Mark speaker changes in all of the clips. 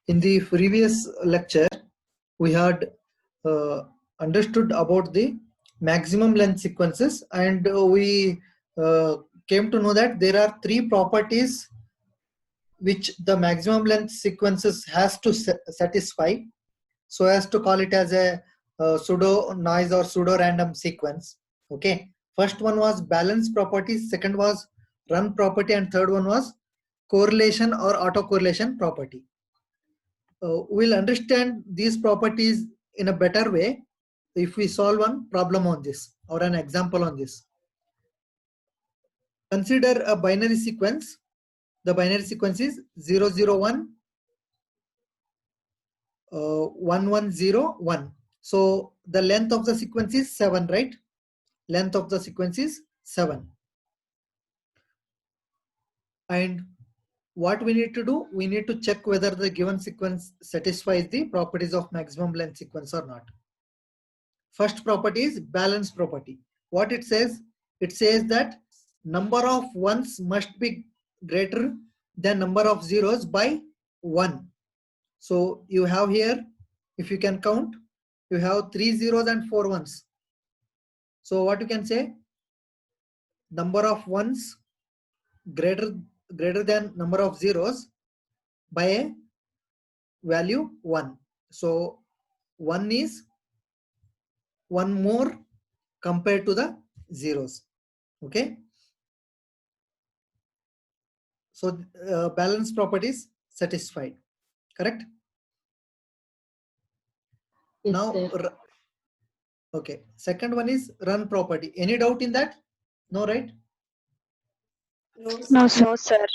Speaker 1: In the previous lecture, we had understood about the maximum length sequences, and we came to know that there are three properties which the maximum length sequences has to satisfy, so as to call it as a pseudo noise or pseudo random sequence. Okay, first one was balance property, second was run property, and third one was correlation or autocorrelation property. We'll understand these properties in a better way if we solve one problem on this or an example on this. Consider a binary sequence. The binary sequence is 001 1101. So the length of the sequence is 7, right? Length of the sequence is 7. And what we need to do, we need to check whether the given sequence satisfies the properties of maximum length sequence or not. First property is balance property. What it says that number of ones must be greater than number of zeros by 1. So you have here, if you can count, you have 3 zeros and 4 ones. So what you can say, number of ones greater than number of zeros by a value 1. So 1 is 1 more compared to the zeros. Okay, so balance properties satisfied, correct?
Speaker 2: Yes,
Speaker 1: Now
Speaker 2: sir.
Speaker 1: okay, second one is run property. Any doubt in that? No, right?
Speaker 2: No, sir.
Speaker 3: No, sir.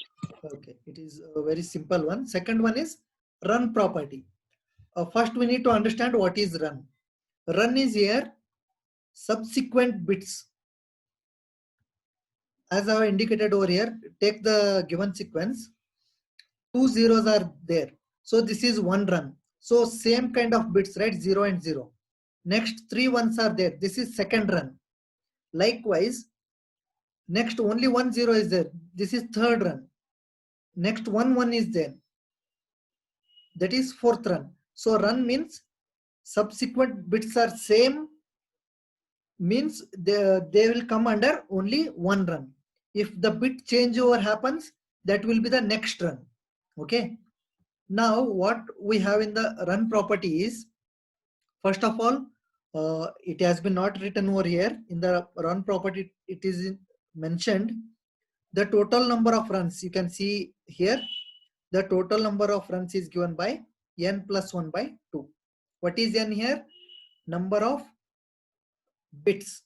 Speaker 1: Okay, it is a very simple one. Second one is run property. First we need to understand what is run. Run is here subsequent bits. As I have indicated over here, take the given sequence, 2 zeros are there. So this is one run. So same kind of bits, right? 0 and 0. Next 3 ones are there. This is second run. Likewise, next only 1 0 is there. This is third run. Next 1 1 is there. That is fourth run. So run means subsequent bits are same, means they will come under only one run. If the bit changeover happens, that will be the next run. Okay. Now what we have in the run property is, first of all, it has been not written over here. In the run property, it is mentioned the total number of runs. You can see here, the total number of runs is given by n plus 1 by 2. What is n here? Number of bits.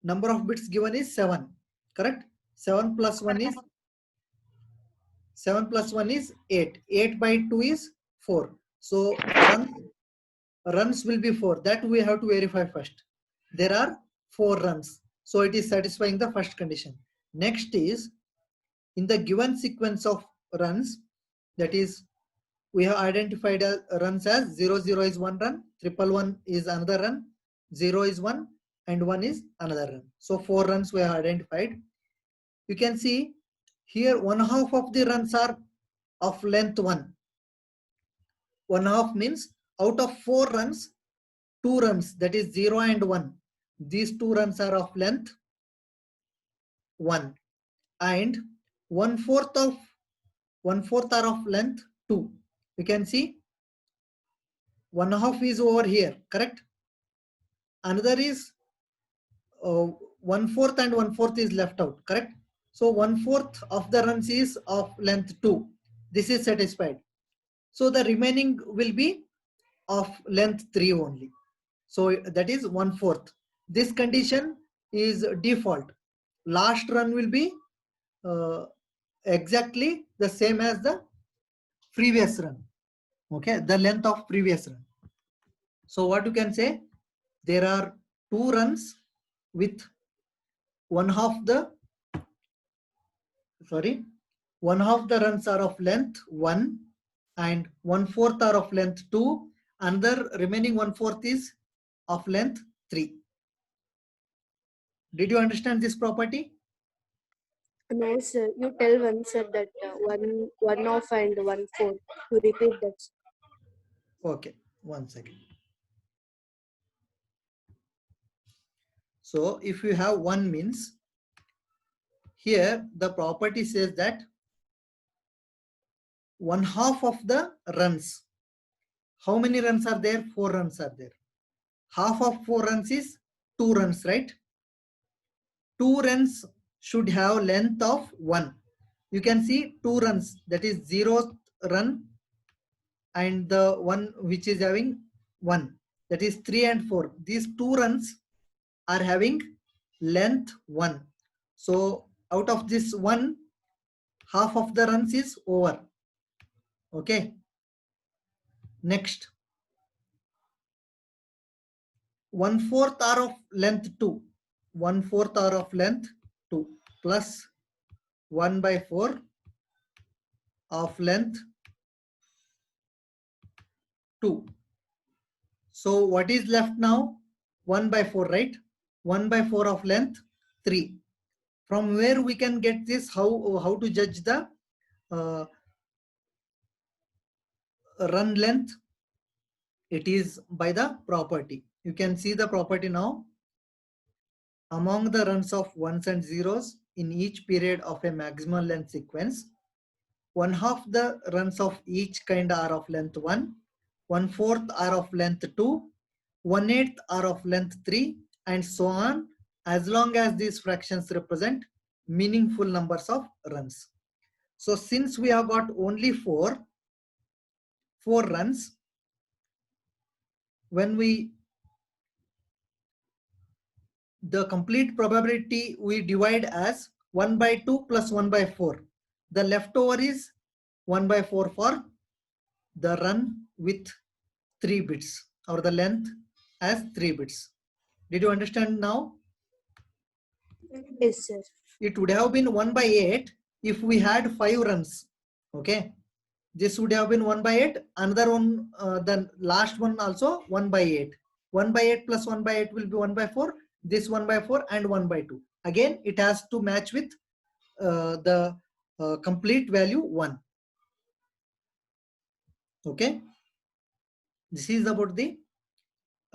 Speaker 1: Number of bits given is 7, correct? 7 plus 1 is 8. 8 by 2 is 4. So runs will be 4. That we have to verify first. There are 4 runs. So it is satisfying the first condition. Next is, in the given sequence of runs, that is, we have identified runs as 0 0 is one run, 111 is another run, 0 is 1, and 1 is another run. So 4 runs we have identified. You can see here 1/2 of the runs are of length 1. 1/2 means out of 4 runs, 2 runs, that is 0 and 1. These 2 runs are of length 1, and 1/4 are of length 2. You can see 1/2 is over here, correct? Another is 1/4 and 1/4 is left out, correct? So 1/4 of the runs is of length 2. This is satisfied. So the remaining will be of length 3 only. So that is 1/4. This condition is default. Last run will be exactly the same as the previous run. Okay, the length of previous run. So what you can say, there are 2 runs with 1/2 the runs are of length 1 and 1/4 are of length 2. Another remaining 1/4 is of length 3. Did you understand this property?
Speaker 2: No, sir. You tell one, sir, that one off and 1/4. To repeat that.
Speaker 1: Okay, 1 second. So if you have 1 means, here the property says that 1/2 of the runs. How many runs are there? 4 runs are there. Half of 4 runs is 2 runs, right? 2 runs should have length of 1. You can see 2 runs, that is 0th run, and the one which is having 1, that is 3 and 4. These 2 runs are having length 1. So out of this 1, half of the runs is over. Okay. Next, 1/4 are of length 2. 1/4 are of length 2 plus 1/4 of length 2. So what is left now? 1/4, right? 1/4 of length 3. From where we can get this? How to judge the run length? It is by the property. You can see the property now. Among the runs of ones and zeros in each period of a maximum length sequence, 1/2 the runs of each kind are of length 1, 1/4 are of length 2, 1/8 are of length 3, and so on, as long as these fractions represent meaningful numbers of runs. So since we have got only 4 runs, when the complete probability we divide as 1/2 plus 1/4. The leftover is 1/4 for the run with 3 bits, or the length as 3 bits. Did you understand now?
Speaker 2: Yes, sir.
Speaker 1: It would have been 1/8 if we had 5 runs. Okay. This would have been 1/8. Another one, the last one also 1/8. 1/8 plus 1/8 will be 1/4. This 1/4 and 1/2. Again, it has to match with the complete value 1. Okay. This is about the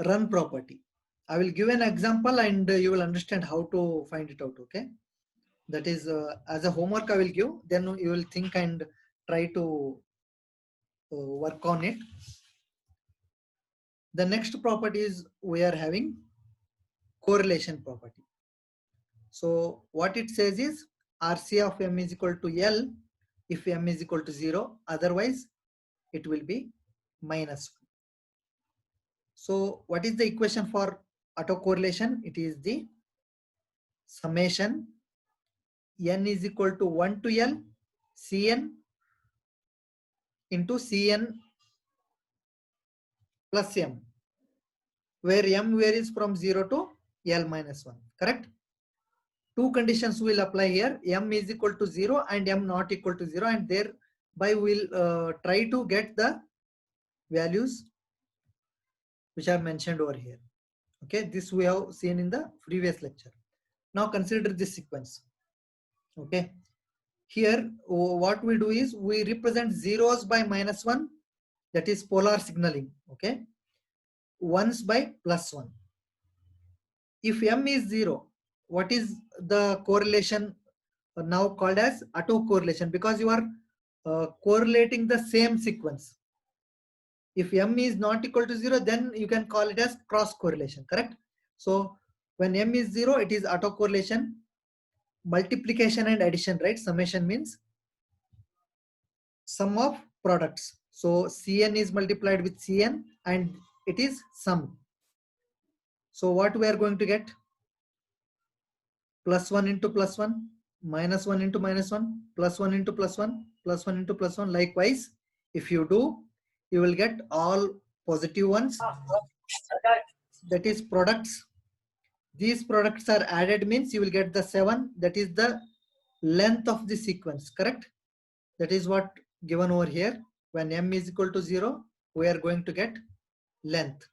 Speaker 1: run property. I will give an example and you will understand how to find it out. Okay. That is as a homework I will give. Then you will think and try to work on it. The next property is we are having correlation property. So what it says is RC of M is equal to L if M is equal to 0. Otherwise, it will be -1. So what is the equation for autocorrelation? It is the summation n is equal to 1 to L Cn into Cn plus M, where M varies from 0 to L minus 1. Correct? Two conditions will apply here. M is equal to 0 and M not equal to 0, and thereby we'll try to get the values which are mentioned over here. Okay, this we have seen in the previous lecture. Now consider this sequence. Okay, here what we do is we represent zeros by -1, that is polar signaling. Okay, ones by +1. If M is 0, what is the correlation now called as autocorrelation? Because you are correlating the same sequence. If M is not equal to 0, then you can call it as cross correlation. Correct? So when M is 0, it is autocorrelation. Multiplication and addition, right? Summation means sum of products. So Cn is multiplied with Cn and it is sum. So what we are going to get? +1 into +1, -1 into -1, +1 into +1, +1 into +1. Likewise, if you do, you will get all positive ones. That is products. These products are added means you will get the 7. That is the length of the sequence. Correct? That is what given over here. When M is equal to 0, we are going to get length.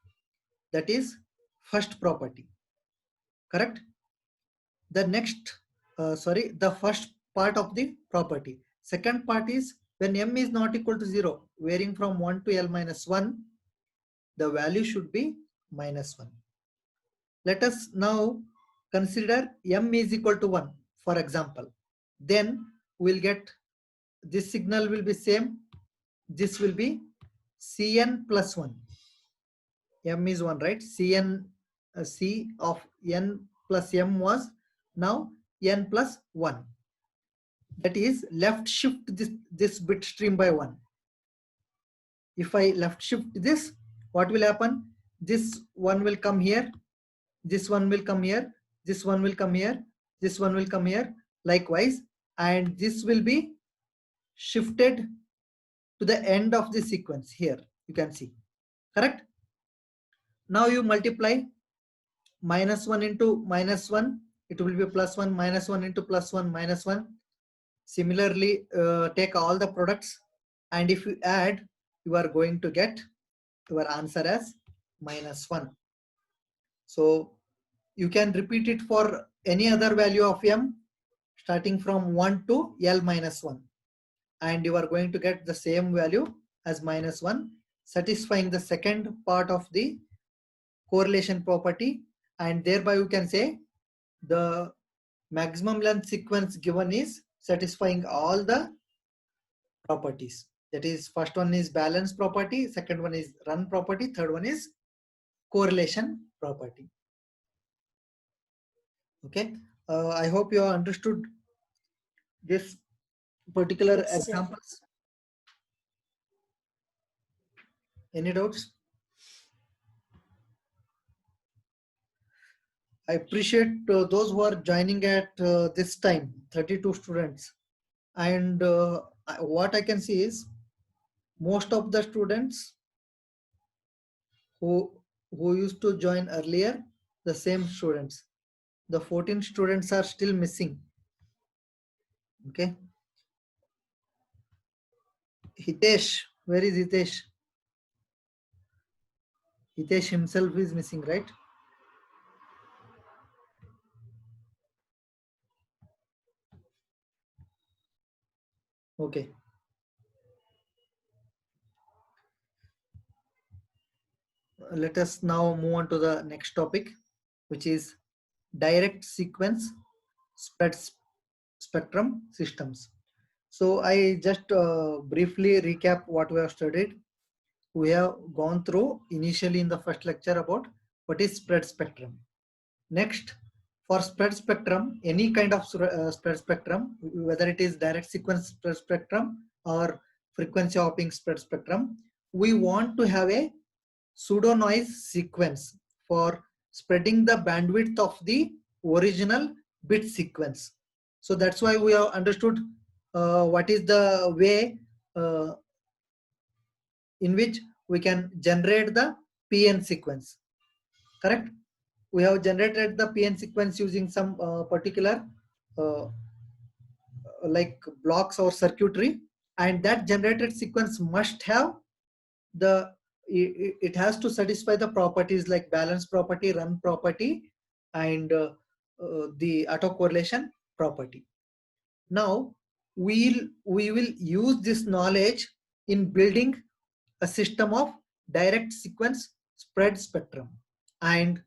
Speaker 1: That is first property. Correct? The next, the first part of the property. Second part is when m is not equal to 0, varying from 1 to L minus 1, the value should be minus 1. Let us now consider m is equal to 1, for example. Then we'll get this signal will be same. This will be Cn plus 1. M is 1, right? Cn, C of n plus m was now n plus 1. That is left shift this bit stream by 1. If I left shift this, what will happen? This one will come here, this one will come here, this one will come here, this one will come here, likewise, and this will be shifted to the end of the sequence here. You can see, correct? Now you multiply minus 1 into minus 1, it will be plus 1, minus 1 into plus 1, minus 1. Similarly, take all the products, and if you add, you are going to get your answer as minus 1. So you can repeat it for any other value of m starting from 1 to L minus 1, and you are going to get the same value as minus 1, satisfying the second part of the correlation property, and thereby you can say the maximum length sequence given is satisfying all the properties. That is, first one is balance property, second one is run property, third one is correlation property. Okay, I hope you have understood this particular
Speaker 2: Yes, sir.
Speaker 1: examples. Any doubts? I appreciate those who are joining at this time, 32 students. And what I can see is most of the students who used to join earlier, the same students. The 14 students are still missing. Okay. Hitesh, where is Hitesh? Hitesh himself is missing, right? Okay. Let us now move on to the next topic, which is direct sequence spread spectrum systems. So I just briefly recap what we have studied. We have gone through initially in the first lecture about what is spread spectrum. Next, for spread spectrum, any kind of spread spectrum, whether it is direct sequence spread spectrum or frequency hopping spread spectrum, we want to have a pseudo noise sequence for spreading the bandwidth of the original bit sequence. So that's why we have understood what is the way in which we can generate the PN sequence, correct? We have generated the PN sequence using some particular like blocks or circuitry, and that generated sequence must have the it has to satisfy the properties like balance property, run property, and the autocorrelation property. Now we will use this knowledge in building a system of direct sequence spread spectrum, and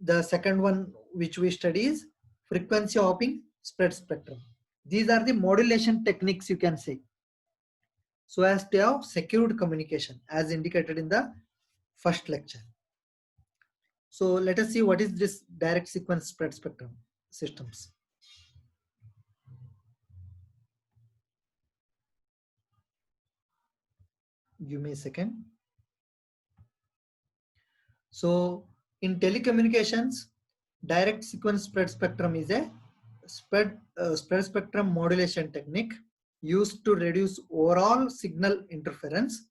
Speaker 1: the second one which we study is frequency hopping spread spectrum. These are the modulation techniques, you can say, so as to have secured communication as indicated in the first lecture. So let us see what is this direct sequence spread spectrum systems. Give me a second. So in telecommunications, direct sequence spread spectrum is a spread spectrum modulation technique used to reduce overall signal interference.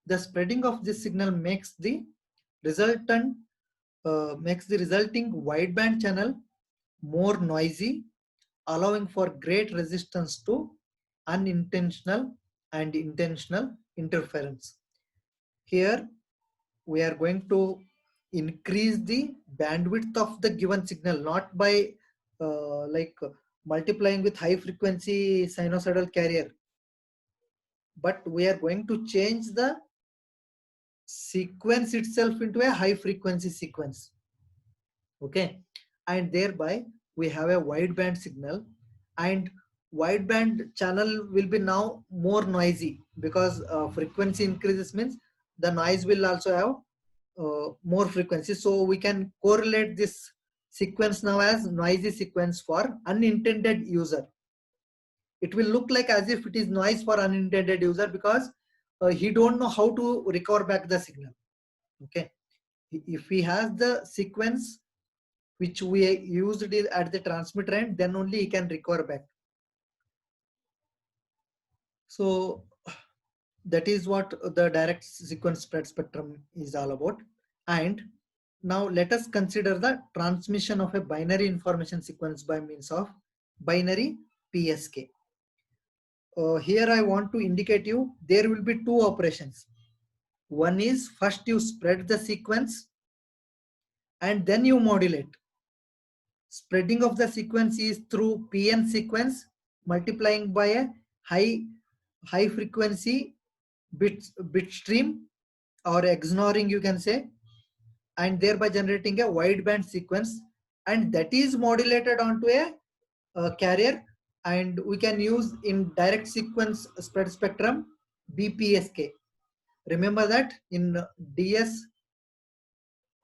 Speaker 1: The spreading of this signal makes the resulting wideband channel more noisy, allowing for great resistance to unintentional and intentional interference. Here we are going to increase the bandwidth of the given signal, not by multiplying with high frequency sinusoidal carrier, but we are going to change the sequence itself into a high frequency sequence. Okay, and thereby we have a wideband signal, and wideband channel will be now more noisy because frequency increases means the noise will also have more frequency. So we can correlate this sequence now as noisy sequence for unintended user. It will look like as if it is noise for unintended user because he don't know how to recover back the signal. Okay, if he has the sequence which we used it at the transmitter end, then only he can recover back. So that is what the direct sequence spread spectrum is all about. And now let us consider the transmission of a binary information sequence by means of binary PSK. Here I want to indicate you there will be two operations. One is first you spread the sequence and then you modulate. Spreading of the sequence is through PN sequence multiplying by a high frequency bit stream or XNORing you can say, and thereby generating a wideband sequence, and that is modulated onto a carrier, and we can use in direct sequence spread spectrum BPSK. Remember that in DS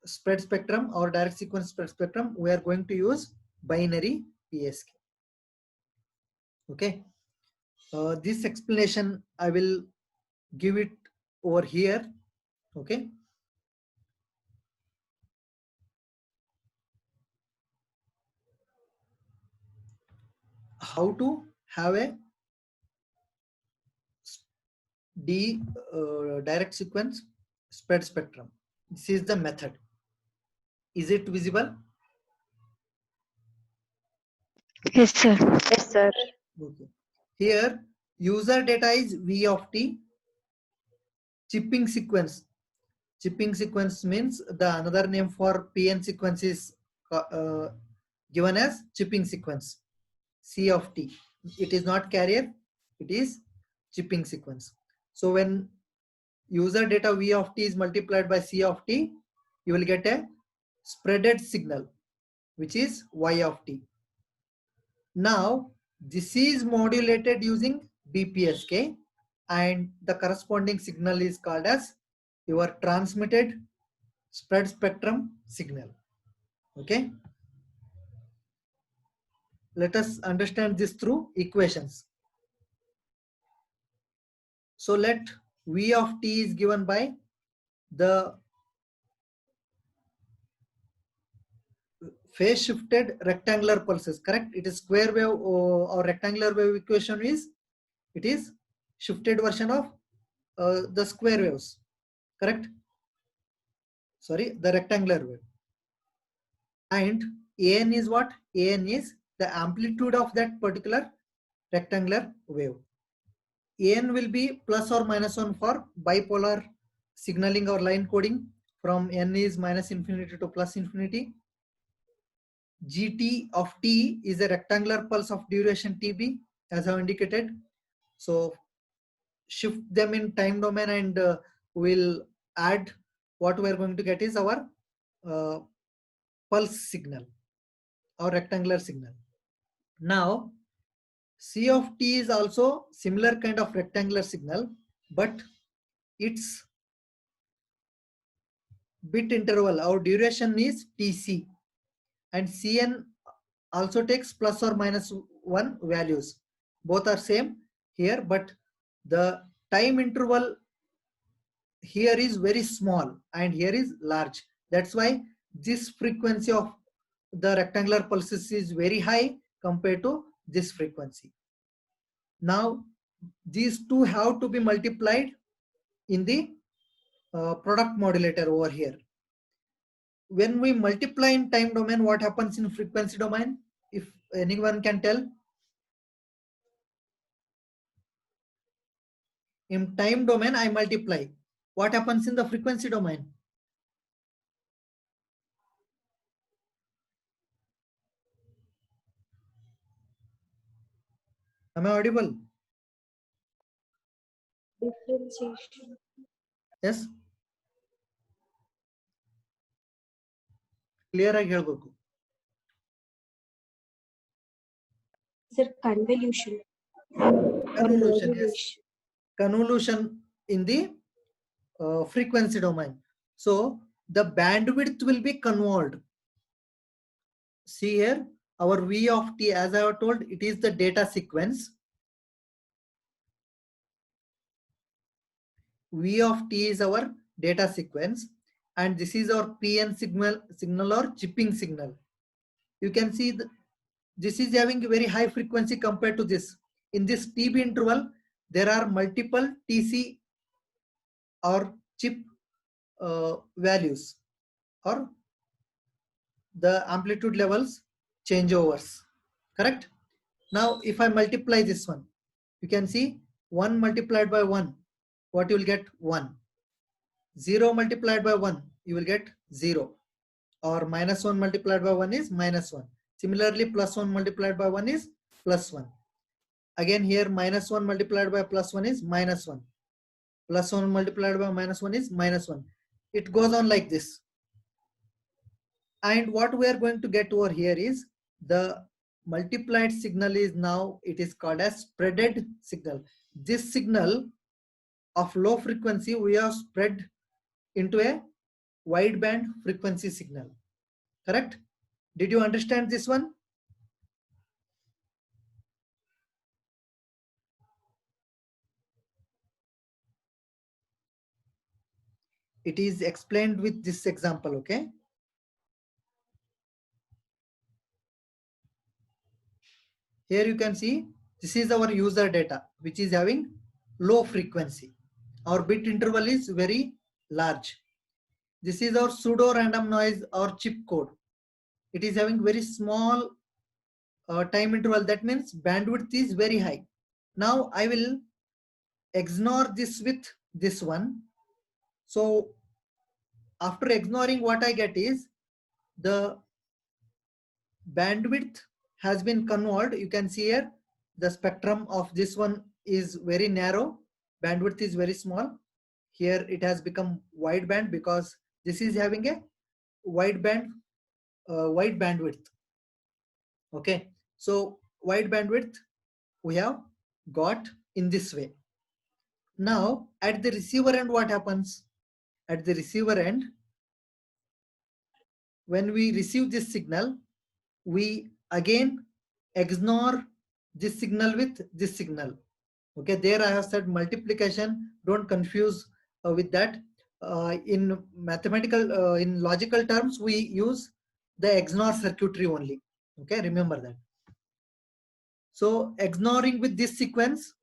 Speaker 1: spread spectrum or direct sequence spread spectrum we are going to use binary PSK. Okay, this explanation I will give it over here. Okay, how to have a direct sequence spread spectrum. This is the method. Is it visible?
Speaker 2: Yes, sir.
Speaker 3: Yes, sir.
Speaker 1: Okay. Here user data is V of t. Chipping sequence. Chipping sequence means the another name for PN sequence is given as chipping sequence. C of t. It is not carrier. It is chipping sequence. So when user data V of t is multiplied by C of t, you will get a spreaded signal, which is Y of t. Now, this is modulated using BPSK, and the corresponding signal is called as your transmitted spread spectrum signal. Okay. Let us understand this through equations. So let V of t is given by the phase shifted rectangular pulses, correct? It is square wave or rectangular wave equation is, it is shifted version of the square waves, correct? Sorry, the rectangular wave. And An is what? An is the amplitude of that particular rectangular wave. An will be plus or minus 1 for bipolar signaling or line coding from n is minus infinity to plus infinity. Gt of t is a rectangular pulse of duration tb as I have indicated. So shift them in time domain and we'll add what we are going to get is our pulse signal or rectangular signal. Now C of t is also similar kind of rectangular signal, but its bit interval or duration is tc, and cn also takes plus or minus 1 values. Both are same here, but the time interval here is very small and here is large. That's why this frequency of the rectangular pulses is very high compared to this frequency. Now these two have to be multiplied in the product modulator over here. When we multiply in time domain, what happens in frequency domain? If anyone can tell. In time domain, I multiply. What happens in the frequency domain? Am I audible?
Speaker 2: Differentiation.
Speaker 1: Yes. Clear ಆಗಿ ಹೇಳ್ಬೇಕು.
Speaker 2: Sir, convolution.
Speaker 1: Convolution, yes.
Speaker 2: Convolution.
Speaker 1: Convolution in the frequency domain. So the bandwidth will be convolved. See here, our V of t, as I have told, it is the data sequence. V of t is our data sequence, and this is our PN signal or chipping signal. You can see this is having a very high frequency compared to this. In this TB interval, there are multiple TC or chip values, or the amplitude levels changeovers. Correct? Now, if I multiply this one, you can see 1 multiplied by 1, what you will get? 1. 0 multiplied by 1, you will get 0. Or minus 1 multiplied by 1 is minus 1. Similarly, plus 1 multiplied by 1 is plus 1. Again here, minus 1 multiplied by plus 1 is minus 1. Plus 1 multiplied by minus 1 is minus 1. It goes on like this. And what we are going to get over here is the multiplied signal is now, it is called as spreaded signal. This signal of low frequency we have spread into a wideband frequency signal. Correct? Did you understand this one? It is explained with this example, okay? Here you can see this is our user data, which is having low frequency. Our bit interval is very large. This is our pseudo random noise or chip code. It is having very small time interval. That means bandwidth is very high. Now I will XNOR this with this one. So after XNORing, what I get is the bandwidth has been convolved. You can see here the spectrum of this one is very narrow. Bandwidth is very small. Here it has become wideband because this is having a wide bandwidth. Okay, so wide bandwidth we have got in this way. Now at the receiver end, what happens? At the receiver end, when we receive this signal, we again XNOR this signal with this signal. Okay, there I have said multiplication. Don't confuse with that. In mathematical, in logical terms, we use the XNOR circuitry only. Okay, remember that. So XNORing with this sequence,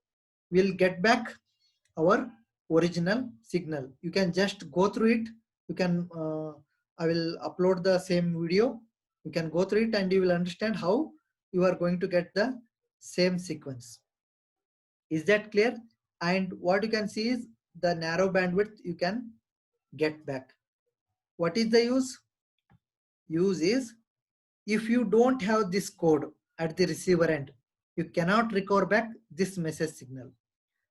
Speaker 1: we'll get back our original signal. You can just go through it. You can, I will upload the same video. You can go through it and you will understand how you are going to get the same sequence. Is that clear? And what you can see is the narrow bandwidth you can get back. What is the use? Use is, if you don't have this code at the receiver end, you cannot recover back this message signal.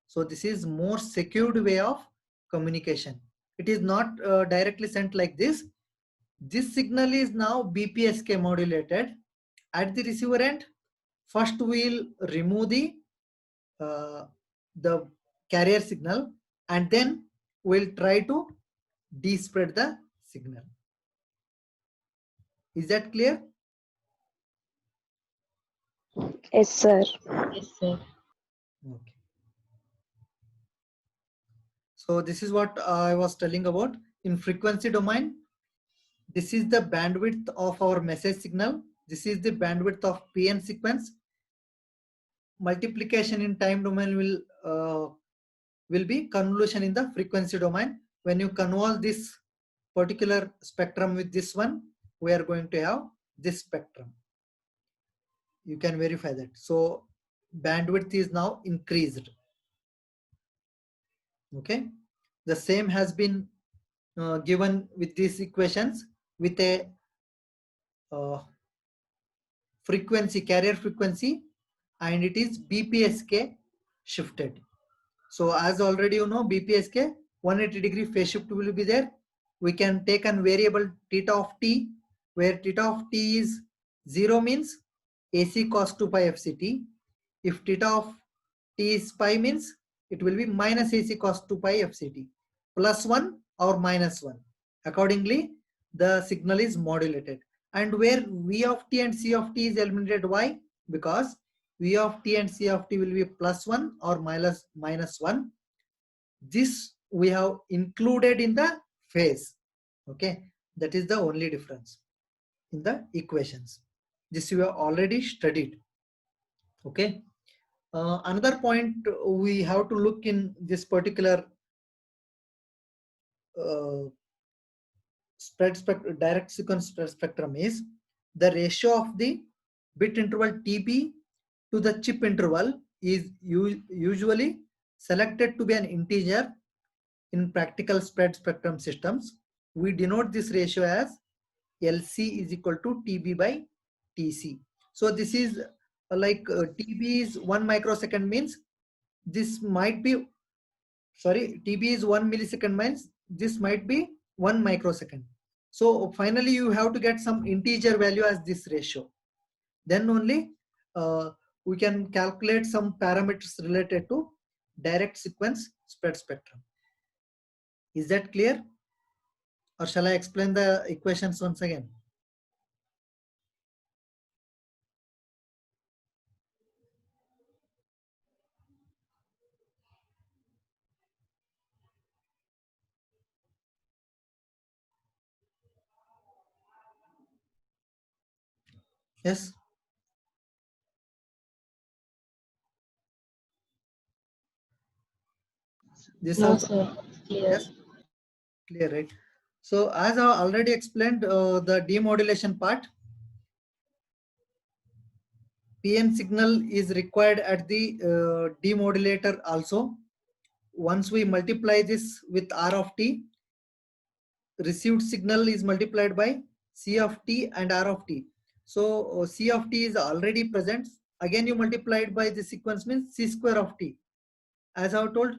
Speaker 1: So this is more secured way of communication. It is not directly sent like this. This signal is now BPSK modulated. At the receiver end, first we'll remove the carrier signal, and then we'll try to despread the signal. Is that clear?
Speaker 2: Yes, sir.
Speaker 3: Yes, sir.
Speaker 1: Okay. So this is what I was telling about. In frequency domain, this is the bandwidth of our message signal. This is the bandwidth of PN sequence. Multiplication in time domain will be convolution in the frequency domain. When you convolve this particular spectrum with this one, we are going to have this spectrum. You can verify that. So bandwidth is now increased. Okay, the same has been given with these equations with a frequency, carrier frequency and it is BPSK shifted. So as already you know, BPSK 180-degree phase shift will be there. We can take an variable theta of t, where theta of t is 0 means AC cos 2 pi FCT. If theta of t is pi means it will be minus AC cos 2 pi FCT, plus 1 or minus 1. Accordingly, the signal is modulated. And where V of t and C of t is eliminated, why? Because V of t and C of t will be plus 1 or minus 1. This we have included in the phase. Okay, that is the only difference in the equations. This you have already studied. Okay. Another point we have to look in this particular direct sequence spread spectrum is the ratio of the bit interval TB to the chip interval is usually selected to be an integer. In practical spread spectrum systems, we denote this ratio as LC is equal to TB by TC. So this is TB is 1 microsecond means this might be, sorry, TB is 1 millisecond means this might be 1 microsecond. So finally you have to get some integer value as this ratio. Then only we can calculate some parameters related to direct sequence spread spectrum. Is that clear? Or shall I explain the equations once again? Yes. This
Speaker 3: No,
Speaker 1: also
Speaker 3: sir. Clear.
Speaker 1: yes, clear, right? So as I already explained, the demodulation part, PN signal is required at the demodulator also. Once we multiply this with R of t, received signal is multiplied by C of t and R of t. So C of t is already present. Again, you multiplied by the sequence means C square of t. As I have told,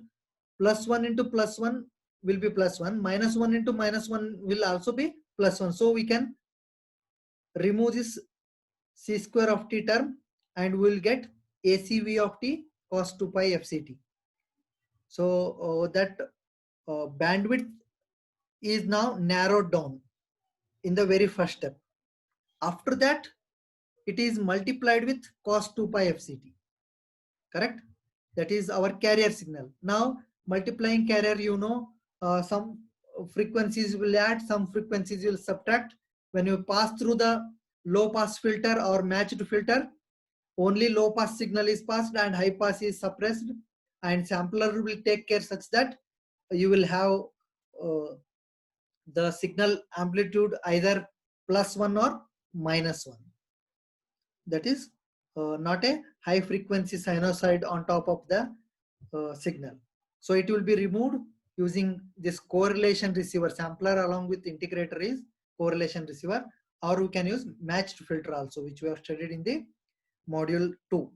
Speaker 1: plus 1 into plus 1 will be plus 1. Minus 1 into minus 1 will also be plus 1. So we can remove this C square of t term and we will get ACV of t cos 2 pi FCT. So that bandwidth is now narrowed down in the very first step. After that, it is multiplied with cos 2 pi FCT. Correct? That is our carrier signal. Now, multiplying carrier, you know, some frequencies will add, some frequencies will subtract. When you pass through the low pass filter or matched filter, only low pass signal is passed and high pass is suppressed, and sampler will take care such that you will have the signal amplitude either plus 1 or minus 1. That is not a high frequency sinusoid on top of the signal. So it will be removed using this correlation receiver. Sampler along with integrator is correlation receiver, or we can use matched filter also, which we have studied in the module 2.